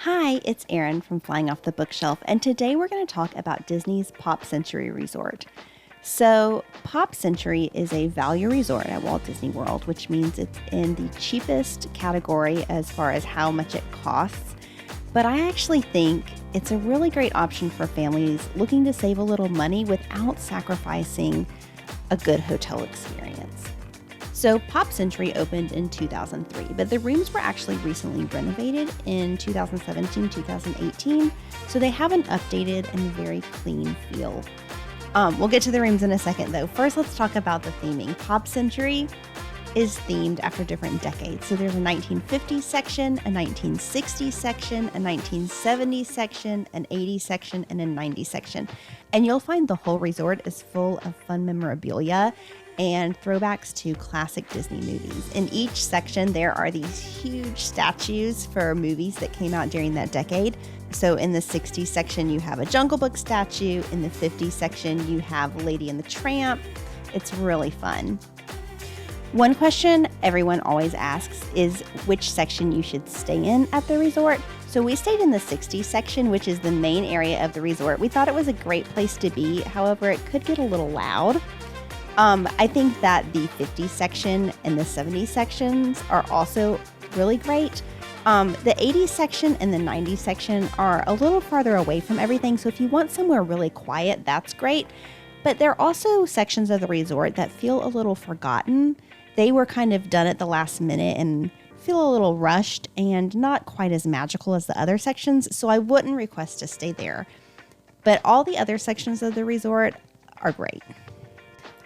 Hi, it's Erin from Flying Off the Bookshelf, and today we're going to talk about Disney's Pop Century Resort. So, Pop Century is a value resort at Walt Disney World, which means it's in the cheapest category as far as how much it costs. But I actually think it's a really great option for families looking to save a little money without sacrificing a good hotel experience. So Pop Century opened in 2003, but the rooms were actually recently renovated in 2017, 2018, so they have an updated and very clean feel. We'll get to the rooms in a second though. First, let's talk about the theming. Pop Century is themed after different decades. So there's a 1950s section, a 1960s section, a 1970s section, an 80s section, and a 90s section. And you'll find the whole resort is full of fun memorabilia and throwbacks to classic Disney movies. In each section, there are these huge statues for movies that came out during that decade. So in the 60s section, you have a Jungle Book statue. In the 50s section, you have Lady and the Tramp. It's really fun. One question everyone always asks is which section you should stay in at the resort. So we stayed in the 60s section, which is the main area of the resort. We thought it was a great place to be. However, it could get a little loud. I think that the 50s section and the 70s sections are also really great. The 80s section and the 90s section are a little farther away from everything. So if you want somewhere really quiet, that's great. But there are also sections of the resort that feel a little forgotten. They were kind of done at the last minute and feel a little rushed and not quite as magical as the other sections. So I wouldn't request to stay there. But all the other sections of the resort are great.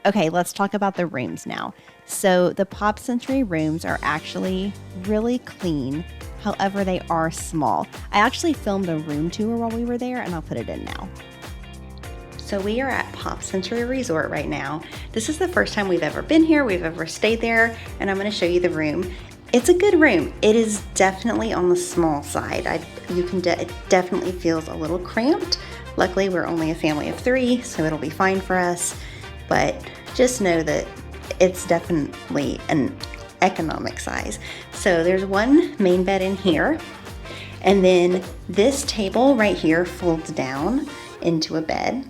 Okay, let's talk about the rooms now. So the Pop Century rooms are actually really clean. However, they are small. I actually filmed a room tour while we were there, and I'll put it in now. So we are at Pop Century Resort right now. This is the first time we've ever been here, we've ever stayed there, and I'm gonna show you the room. It's a good room. It is definitely on the small side. It definitely feels a little cramped. Luckily, we're only a family of 3, so it'll be fine for us. But just know that it's definitely an economic size. So there's one main bed in here, and then this table right here folds down into a bed.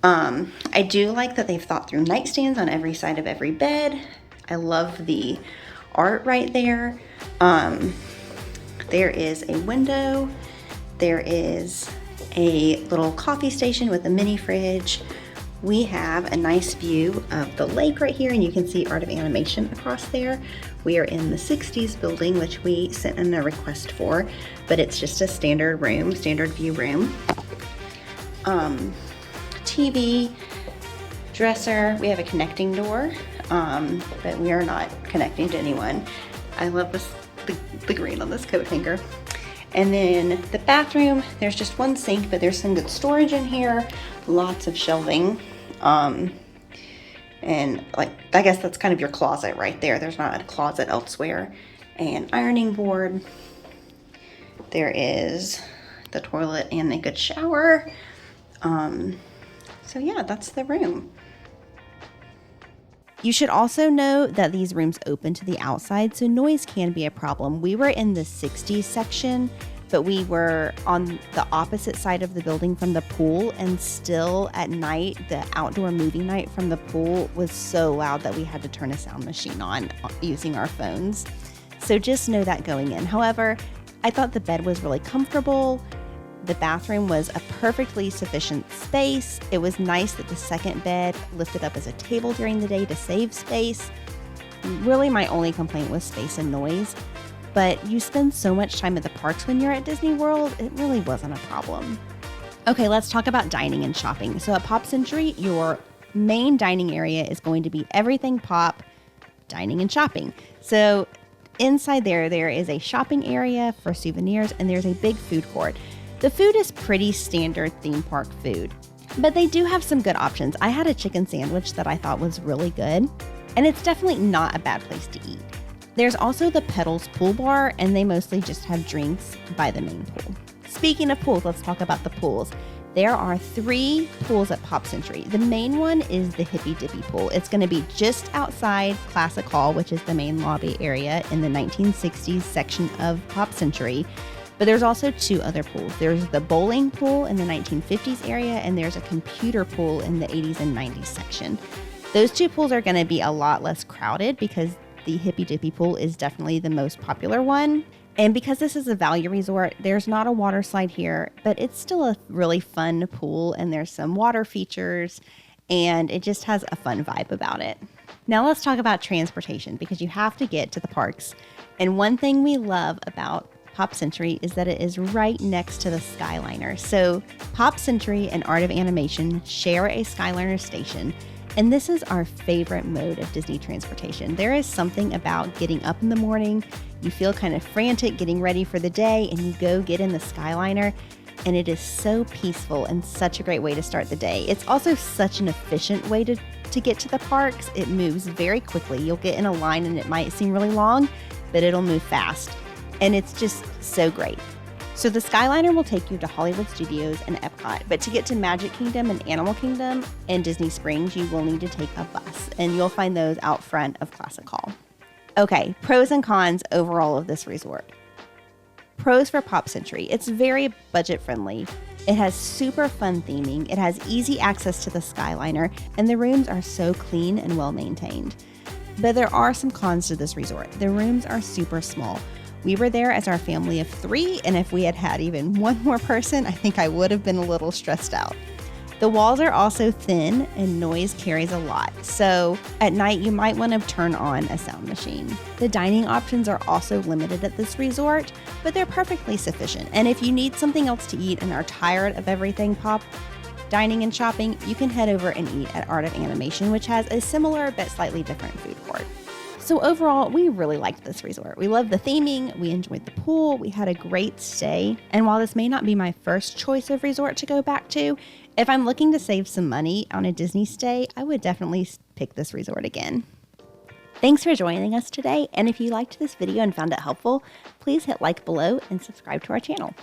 I do like that they've thought through nightstands on every side of every bed. I love the art right there. There is a window. There is a little coffee station with a mini fridge. We have a nice view of the lake right here, and you can see Art of Animation across there. We are in the 60s building, which we sent in a request for, but it's just a standard room, standard view room. TV, dresser, we have a connecting door, but we are not connecting to anyone. I love the green on this coat hanger. And then the bathroom, there's just one sink, but there's some good storage in here, lots of shelving. And I guess that's kind of your closet right there. There's not a closet elsewhere. And ironing board. There is the toilet and a good shower. So yeah, that's the room. You should also know that these rooms open to the outside, so noise can be a problem. We were in the 60s section, but we were on the opposite side of the building from the pool, and still at night, the outdoor movie night from the pool was so loud that we had to turn a sound machine on using our phones. So just know that going in. However, I thought the bed was really comfortable. The bathroom was a perfectly sufficient space. It was nice that the second bed lifted up as a table during the day to save space. Really, my only complaint was space and noise. But you spend so much time at the parks when you're at Disney World, it really wasn't a problem. Okay, let's talk about dining and shopping. So at Pop Century, your main dining area is going to be everything Pop, dining and shopping. So inside there is a shopping area for souvenirs, and there's a big food court. The food is pretty standard theme park food, but they do have some good options. I had a chicken sandwich that I thought was really good, and it's definitely not a bad place to eat. There's also the Petals Pool Bar, and they mostly just have drinks by the main pool. Speaking of pools, let's talk about the pools. There are 3 pools at Pop Century. The main one is the Hippy Dippy Pool. It's going to be just outside Classic Hall, which is the main lobby area in the 1960s section of Pop Century. But there's also 2 other pools. There's the bowling pool in the 1950s area, and there's a computer pool in the 80s and 90s section. Those 2 pools are going to be a lot less crowded because the Hippy Dippy pool is definitely the most popular one. And because this is a value resort, there's not a water slide here, but it's still a really fun pool, and there's some water features, and it just has a fun vibe about it. Now let's talk about transportation, because you have to get to the parks. And one thing we love about Pop Century is that it is right next to the Skyliner. So Pop Century and Art of Animation share a Skyliner station, and this is our favorite mode of Disney transportation. There is something about getting up in the morning, you feel kind of frantic getting ready for the day, and you go get in the Skyliner, and it is so peaceful and such a great way to start the day. It's also such an efficient way to get to the parks. It moves very quickly. You'll get in a line and it might seem really long, but it'll move fast. And it's just so great. So the Skyliner will take you to Hollywood Studios and Epcot, but to get to Magic Kingdom and Animal Kingdom and Disney Springs, you will need to take a bus, and you'll find those out front of Classic Hall. Okay, pros and cons overall of this resort. Pros for Pop Century. It's very budget friendly. It has super fun theming. It has easy access to the Skyliner, and the rooms are so clean and well maintained. But there are some cons to this resort. The rooms are super small. We were there as our family of 3, and if we had had even one more person, I think I would have been a little stressed out. The walls are also thin and noise carries a lot, so at night you might want to turn on a sound machine. The dining options are also limited at this resort, but they're perfectly sufficient. And if you need something else to eat and are tired of everything pop dining and shopping, you can head over and eat at Art of Animation, which has a similar but slightly different food court. So overall, we really liked this resort. We loved the theming, we enjoyed the pool, we had a great stay. And while this may not be my first choice of resort to go back to, if I'm looking to save some money on a Disney stay, I would definitely pick this resort again. Thanks for joining us today, and if you liked this video and found it helpful, please hit like below and subscribe to our channel.